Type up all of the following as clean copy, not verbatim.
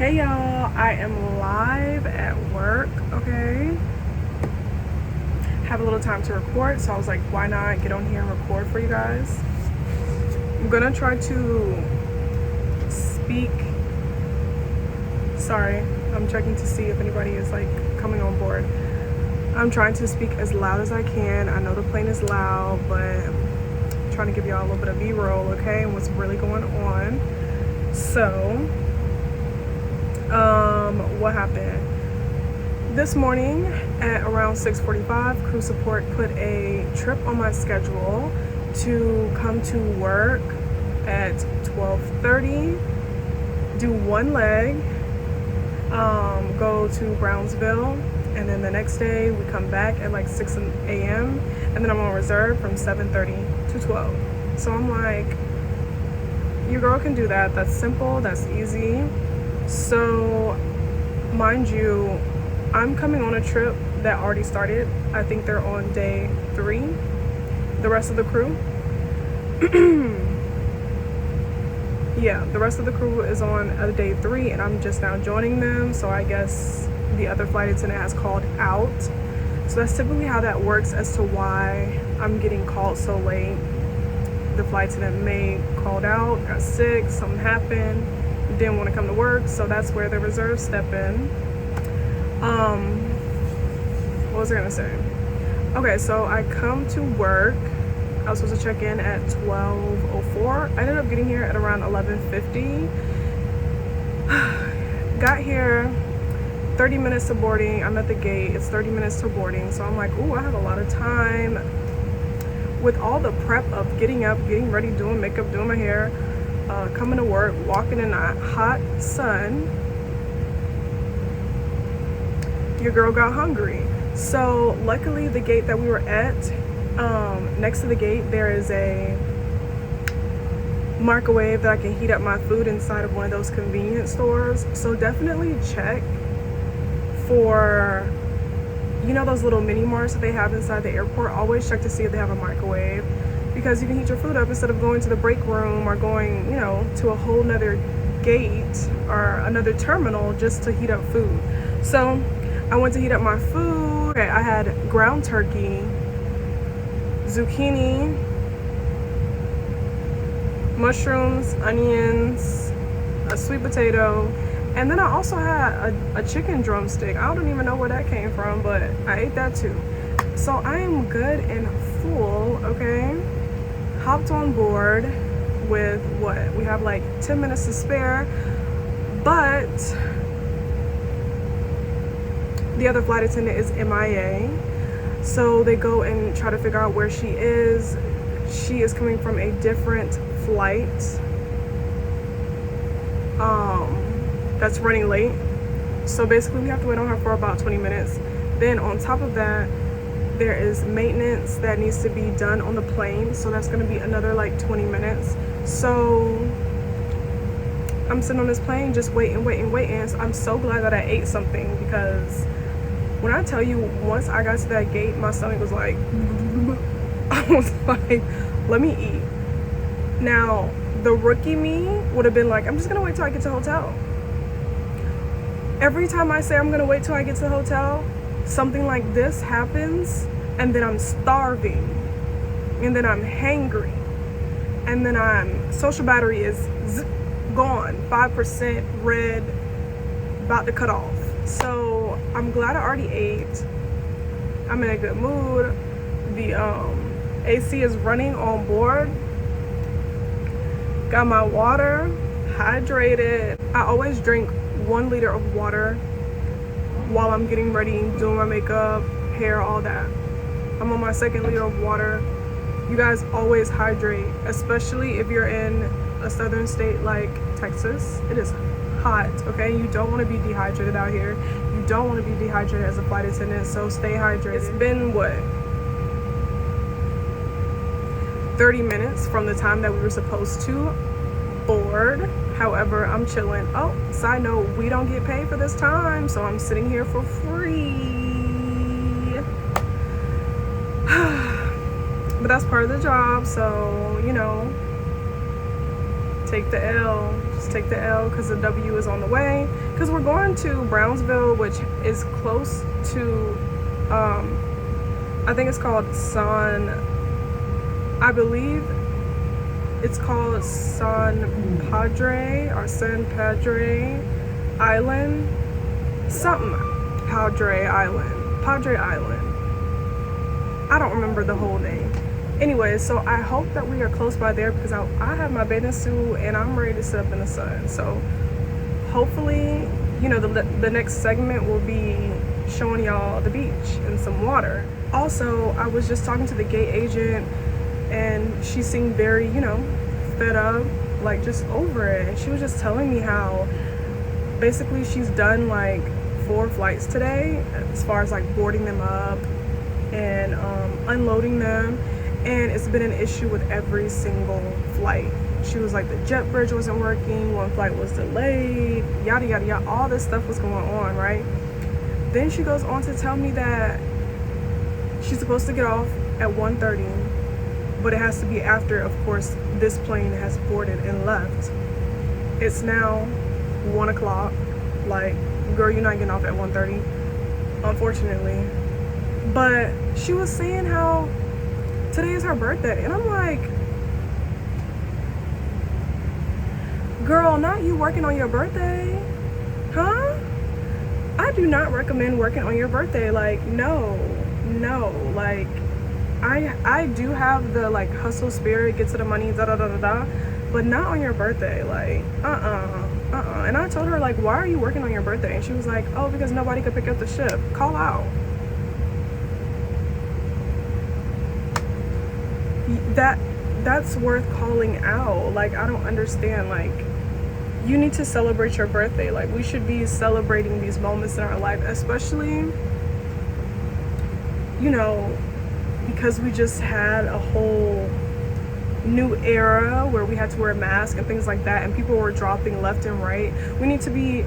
Hey y'all, I am live at work, okay? Have a little time to record, so I was like, why not get on here and record for you guys? I'm gonna try to speak. Sorry, I'm checking to see if anybody is like coming on board. I'm trying to speak as loud as I can. I know the plane is loud, but I'm trying to give y'all a little bit of B-roll, okay, and what's really going on. So what happened this morning at around 6:45, crew support put a trip on my schedule to come to work at 12:30, do one leg, go to Brownsville, and then the next day we come back at like 6 a.m. and then I'm on reserve from 7:30 to 12. So I'm like, your girl can do that. That's simple, that's easy. So mind you, I'm coming on a trip that already started. I think they're on day 3, the rest of the crew. Yeah, the rest of the crew is on day 3 and I'm just now joining them. So I guess the other flight attendant has called out. So that's typically how that works as to why I'm getting called so late. The flight attendant may called out, got sick, something happened, didn't want to come to work, so that's where the reserves step in. What was I gonna say? Okay, so I come to work. I was supposed to check in at 12:04. I ended up getting here at around 11:50. Got here 30 minutes to boarding. I'm at the gate. It's 30 minutes to boarding, so I'm like, ooh, I have a lot of time. With all the prep of getting up, getting ready, doing makeup, doing my hair, coming to work, walking in that hot sun, your girl got hungry. So luckily the gate that we were at, next to the gate there is a microwave that I can heat up my food inside of one of those convenience stores. So definitely check for, you know, those little mini marts that they have inside the airport. Always check to see if they have a microwave, because you can heat your food up instead of going to the break room or going, you know, to a whole nother gate or another terminal just to heat up food. So I went to heat up my food. Okay, I had ground turkey, zucchini, mushrooms, onions, a sweet potato, and then I also had a chicken drumstick. I don't even know where that came from, but I ate that too. So I am good and full, okay? Hopped on board with what? We have like 10 minutes to spare, but the other flight attendant is MIA. So they go and try to figure out where she is. She is coming from a different flight that's running late. So basically we have to wait on her for about 20 minutes. Then on top of that, there is maintenance that needs to be done on the plane. So that's gonna be another like 20 minutes. So I'm sitting on this plane just waiting. So I'm so glad that I ate something, because when I tell you, once I got to that gate, my stomach was like, I was like, let me eat. Now, the rookie me would have been like, I'm just gonna wait till I get to the hotel. Every time I say I'm gonna wait till I get to the hotel, something like this happens, and then I'm starving, and then I'm hangry, and then social battery is gone, 5% red, about to cut off. So I'm glad I already ate. I'm in a good mood. The AC is running on board. Got my water, hydrated. I always drink 1 liter of water while I'm getting ready, doing my makeup, hair, all that. I'm on my 2nd liter of water. You guys always hydrate, especially if you're in a southern state like Texas. It is hot, okay? You don't want to be dehydrated out here. You don't want to be dehydrated as a flight attendant, so stay hydrated. It's been what, 30 minutes from the time that we were supposed to board. However, I'm chilling. Oh, side note, we don't get paid for this time, so I'm sitting here for free. But that's part of the job, so, you know, take the L. just take the L because the W is on the way. Because we're going to Brownsville, which is close to, I think it's called I believe it's called San Padre Island. Something. Padre Island. I don't remember the whole name. Anyway, so I hope that we are close by there because I have my bathing suit and I'm ready to sit up in the sun. So hopefully, you know, the next segment will be showing y'all the beach and some water. Also, I was just talking to the gate agent and she seemed very, you know, fed up, like just over it. And she was just telling me how basically she's done like 4 flights today as far as like boarding them up and unloading them, and it's been an issue with every single flight. She was like the jet bridge wasn't working, one flight was delayed, yada yada yada, all this stuff was going on, right? Then she goes on to tell me that she's supposed to get off at 1:30, but it has to be after, of course, this plane has boarded and left. It's now 1 o'clock. Like, girl, you're not getting off at 1:30, unfortunately. But she was saying how today is her birthday, and I'm like, girl, not you working on your birthday, huh? I do not recommend working on your birthday. Like, no, like, I do have the like hustle spirit, get to the money, da da da da da, but not on your birthday. Like, and I told her, like, why are you working on your birthday? And she was like, oh, because nobody could pick up the ship. Call out. That's worth calling out. Like, I don't understand. Like, you need to celebrate your birthday. Like, we should be celebrating these moments in our life, especially, you know, because we just had a whole new era where we had to wear a mask and things like that, and people were dropping left and right. We need to be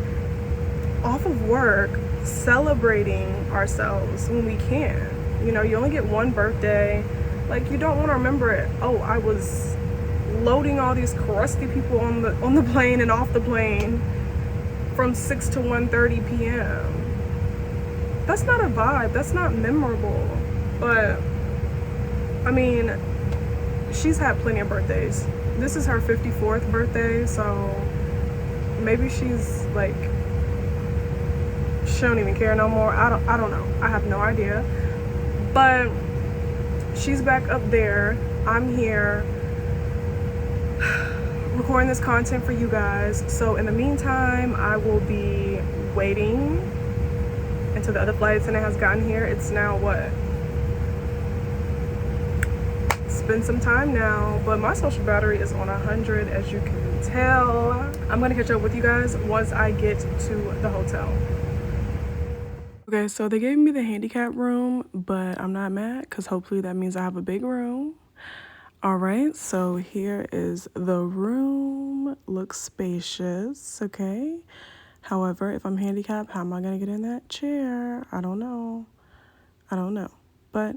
off of work celebrating ourselves when we can. You know, you only get one birthday. Like, you don't want to remember it. Oh, I was loading all these crusty people on the plane and off the plane from 6 to 1:30 p.m. That's not a vibe. That's not memorable. But I mean, she's had plenty of birthdays. This is her 54th birthday, so maybe she's like, she don't even care no more. I don't know. I have no idea. But she's back up there. I'm here recording this content for you guys. So in the meantime, I will be waiting until the other flight attendant has gotten here. It's now what? It's been some time now, but my social battery is on 100, as you can tell. I'm gonna catch up with you guys once I get to the hotel. Okay, so they gave me the handicap room, but I'm not mad because hopefully that means I have a big room. All right, so here is the room. Looks spacious, okay? However, if I'm handicapped, how am I gonna get in that chair? I don't know. But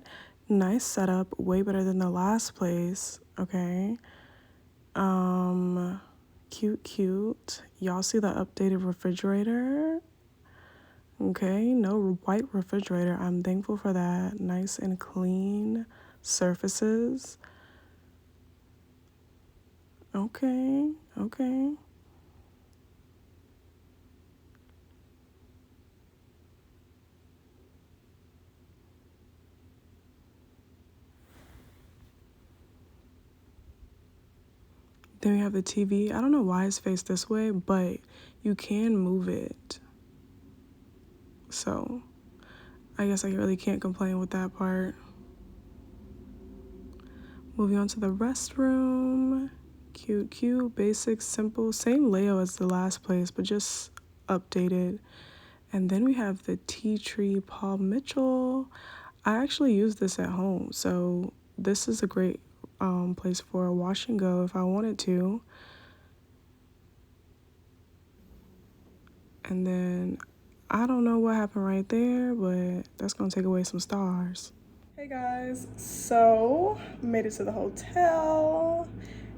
nice setup, way better than the last place, okay? Cute. Y'all see the updated refrigerator? Okay, no white refrigerator. I'm thankful for that. Nice and clean surfaces. Okay. Then we have the TV. I don't know why it's faced this way, but you can move it. So I guess I really can't complain with that part. Moving on to the restroom. Cute, basic, simple. Same layout as the last place, but just updated. And then we have the tea tree Paul Mitchell. I actually use this at home, so this is a great place for a wash and go if I wanted to. And then I don't know what happened right there, but that's gonna take away some stars. Hey guys, so made it to the hotel.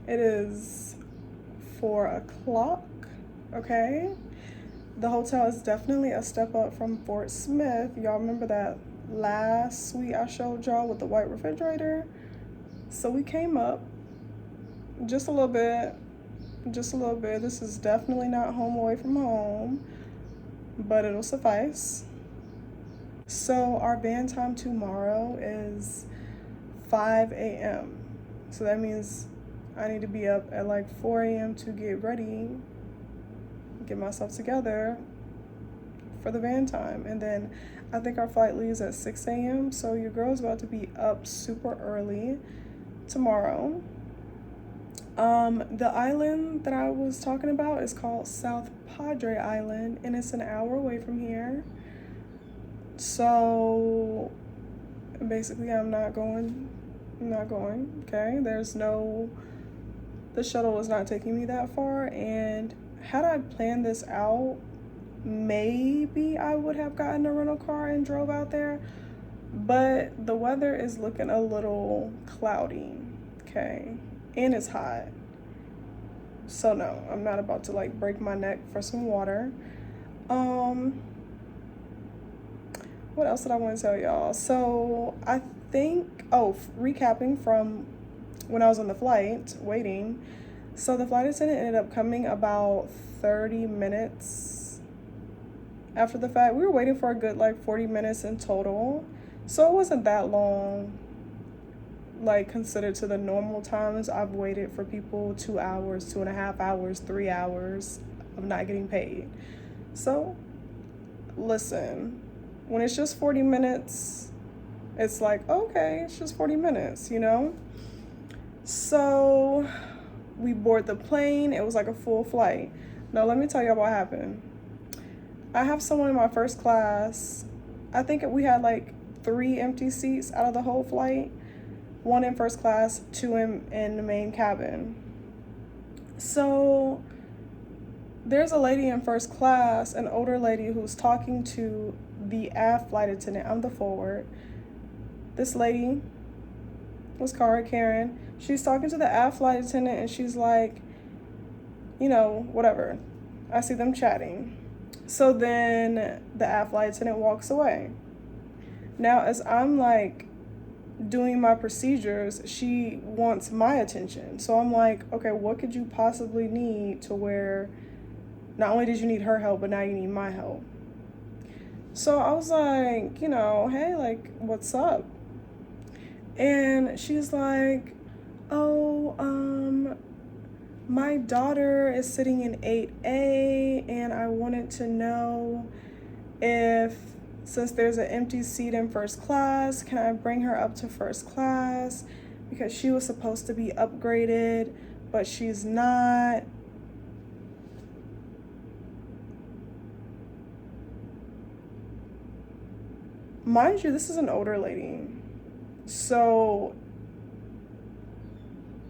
It is 4 o'clock. okay? The hotel is definitely a step up from Fort Smith. Y'all remember that last suite I showed y'all with the white refrigerator? So we came up just a little bit, just a little bit. This is definitely not home away from home, but it'll suffice. So our van time tomorrow is 5 a.m. So that means I need to be up at like 4 a.m. to get ready, get myself together for the van time. And then I think our flight leaves at 6 a.m. So your girl's about to be up super early tomorrow. The island that I was talking about is called South Padre Island, and it's an hour away from here. So basically I'm not going, okay? The shuttle was not taking me that far, and had I planned this out, maybe I would have gotten a rental car and drove out there, but the weather is looking a little cloudy, okay? And it's hot. So no, I'm not about to like break my neck for some water. What else did I want to tell y'all? So I think, recapping from when I was on the flight waiting. So the flight attendant ended up coming about 30 minutes after the fact. We were waiting for a good like 40 minutes in total. So it wasn't that long, like considered to the normal times I've waited for people. 2 hours, 2.5 hours, 3 hours of not getting paid. So listen, when it's just 40 minutes, it's like, okay, it's just 40 minutes, you know? So we board the plane. It was like a full flight. Now, let me tell you what happened. I have someone in my first class. I think we had like 3 empty seats out of the whole flight. 1 in first class, 2 in the main cabin. So there's a lady in first class, an older lady who's talking to the aft flight attendant. I'm the forward. This lady was Karen. She's talking to the aft flight attendant, and she's like, you know, whatever. I see them chatting. So then the aft flight attendant walks away. Now, as I'm like doing my procedures, she wants my attention. So I'm like, okay, what could you possibly need to where not only did you need her help, but now you need my help? So I was like, you know, hey, like, what's up? And she's like, oh, my daughter is sitting in 8A, and I wanted to know if, since there's an empty seat in first class, can I bring her up to first class? Because she was supposed to be upgraded, but she's not. Mind you, this is an older lady. So,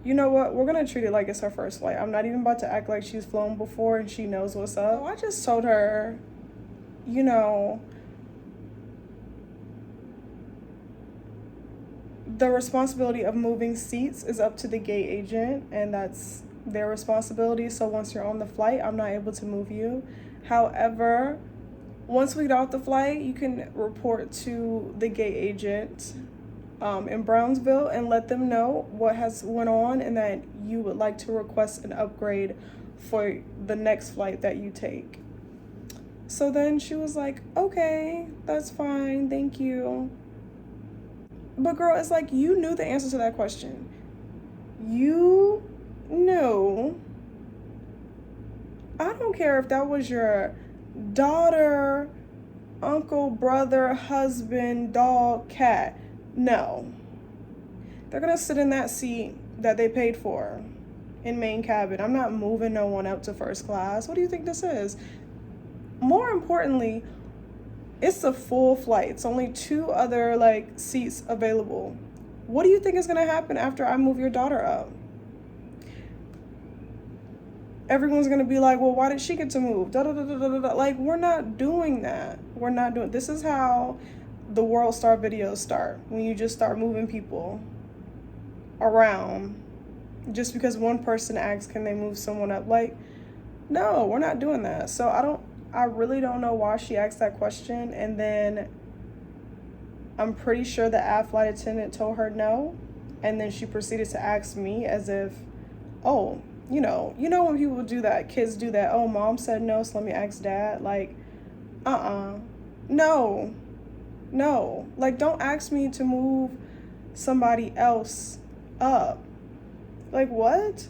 you know what? We're going to treat it like it's her first flight. I'm not even about to act like she's flown before and she knows what's up. So I just told her, you know, the responsibility of moving seats is up to the gate agent, and that's their responsibility. So once you're on the flight, I'm not able to move you. However, once we get off the flight, you can report to the gate agent in Brownsville and let them know what has went on and that you would like to request an upgrade for the next flight that you take. So then she was like, okay, that's fine, thank you. But girl, it's like, you knew the answer to that question. You knew. I don't care if that was your daughter, uncle, brother, husband, dog, cat. No. They're gonna sit in that seat that they paid for in main cabin. I'm not moving no one up to first class. What do you think this is? More importantly, it's a full flight. It's only 2 other like seats available. What do you think is gonna happen after I move your daughter up? Everyone's gonna be like, well, why did she get to move? Da, da, da, da, da, da. Like, we're not doing that. We're not doing. This is how the World Star videos start. When you just start moving people around, just because one person asks, can they move someone up? Like, No, we're not doing that. So I really don't know why she asked that question. And then I'm pretty sure the flight attendant told her no. And then she proceeded to ask me as if, oh, when people do that, kids do that. Oh, mom said no, so let me ask dad. Like, no, no. Like, don't ask me to move somebody else up. Like, what?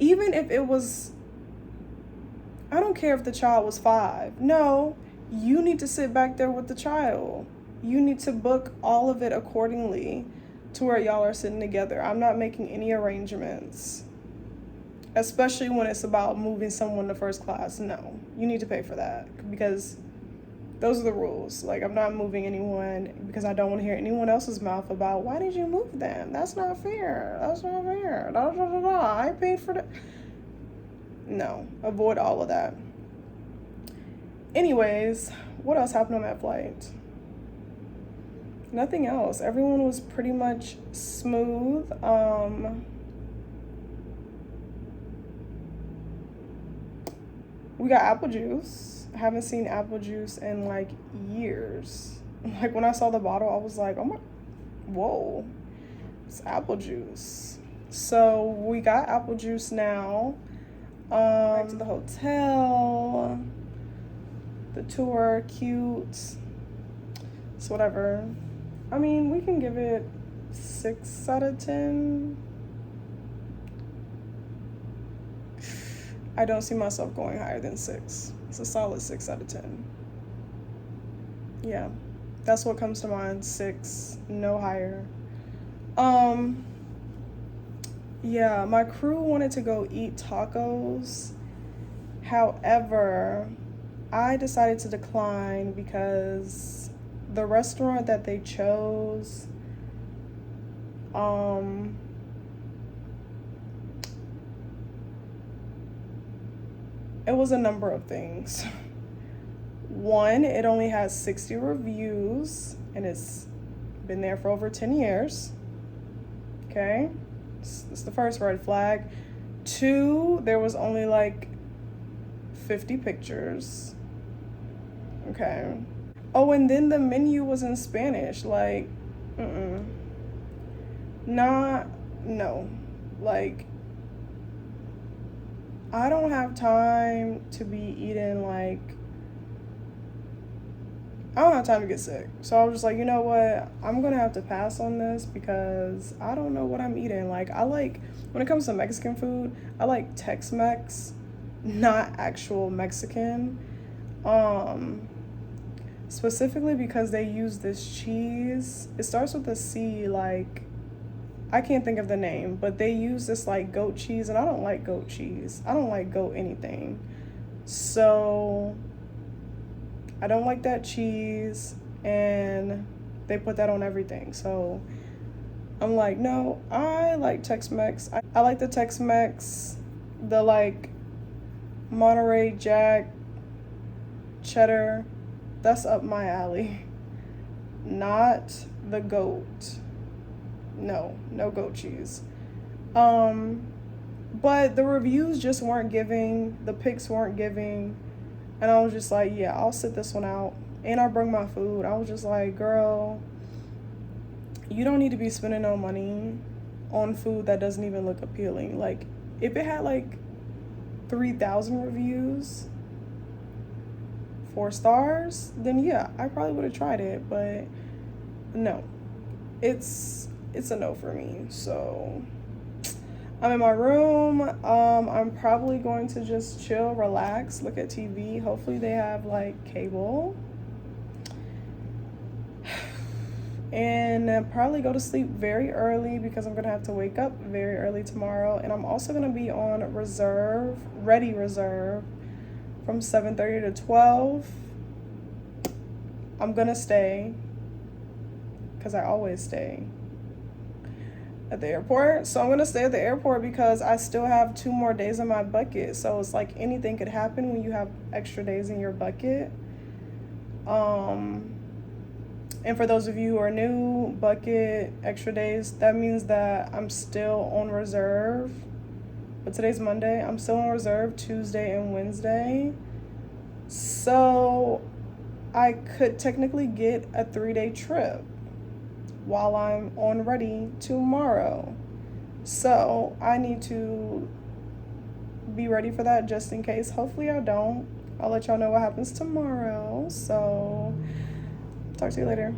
Even if it was, I don't care if the child was 5. No, you need to sit back there with the child. You need to book all of it accordingly to where y'all are sitting together. I'm not making any arrangements, especially when it's about moving someone to first class. No, you need to pay for that because those are the rules. Like, I'm not moving anyone because I don't want to hear anyone else's mouth about, why did you move them? That's not fair. That's not fair. Da, da, da, da. I paid for that. No, avoid all of that. Anyways, what else happened on that flight? Nothing else. Everyone was pretty much smooth. We got apple juice. I haven't seen apple juice in like years. Like, when I saw the bottle, I was like, oh my, whoa, it's apple juice. So we got apple juice now. Back to the hotel. The tour, cute. So whatever. I mean, we can give it 6 out of 10. I don't see myself going higher than 6. It's a solid 6 out of 10. Yeah, that's what comes to mind. 6, no higher. Yeah, my crew wanted to go eat tacos. However, I decided to decline because the restaurant that they chose, it was a number of things. One, it only has 60 reviews and it's been there for over 10 years. Okay, it's the first red flag. 2, there was only like 50 pictures. Okay. Oh, and then the menu was in Spanish. Like, no. Like, I don't have time to be eating, like, I don't have time to get sick. So I was just like, you know what? I'm going to have to pass on this because I don't know what I'm eating. Like, when it comes to Mexican food, I like Tex-Mex, not actual Mexican. Specifically because they use this cheese. It starts with a C, like, I can't think of the name, but they use this like goat cheese, and I don't like goat cheese. I don't like goat anything. So I don't like that cheese, and they put that on everything. So I'm like, no, I like Tex-Mex. I like the Tex-Mex, the like Monterey Jack cheddar. That's up my alley. Not the goat. No goat cheese. But the reviews just weren't giving, the pics weren't giving, and I was just like, yeah, I'll sit this one out. And I bring my food. I was just like, girl, you don't need to be spending no money on food that doesn't even look appealing. Like, if it had like 3,000 reviews, 4 stars, then yeah, I probably would have tried it. But no, it's a no for me. So I'm in my room. I'm probably going to just chill, relax, look at TV. Hopefully they have like cable, and probably go to sleep very early because I'm gonna have to wake up very early tomorrow. And I'm also gonna be on ready reserve from 7:30 to 12. I'm gonna stay because I always stay at the airport. So I'm gonna stay at the airport because I still have 2 more days in my bucket. So it's like anything could happen when you have extra days in your bucket. And for those of you who are new, bucket, extra days, that means that I'm still on reserve But today's Monday. I'm still on reserve Tuesday and Wednesday. So I could technically get a 3-day trip while I'm on ready tomorrow. So I need to be ready for that just in case. Hopefully I don't. I'll let y'all know what happens tomorrow. So talk to you later.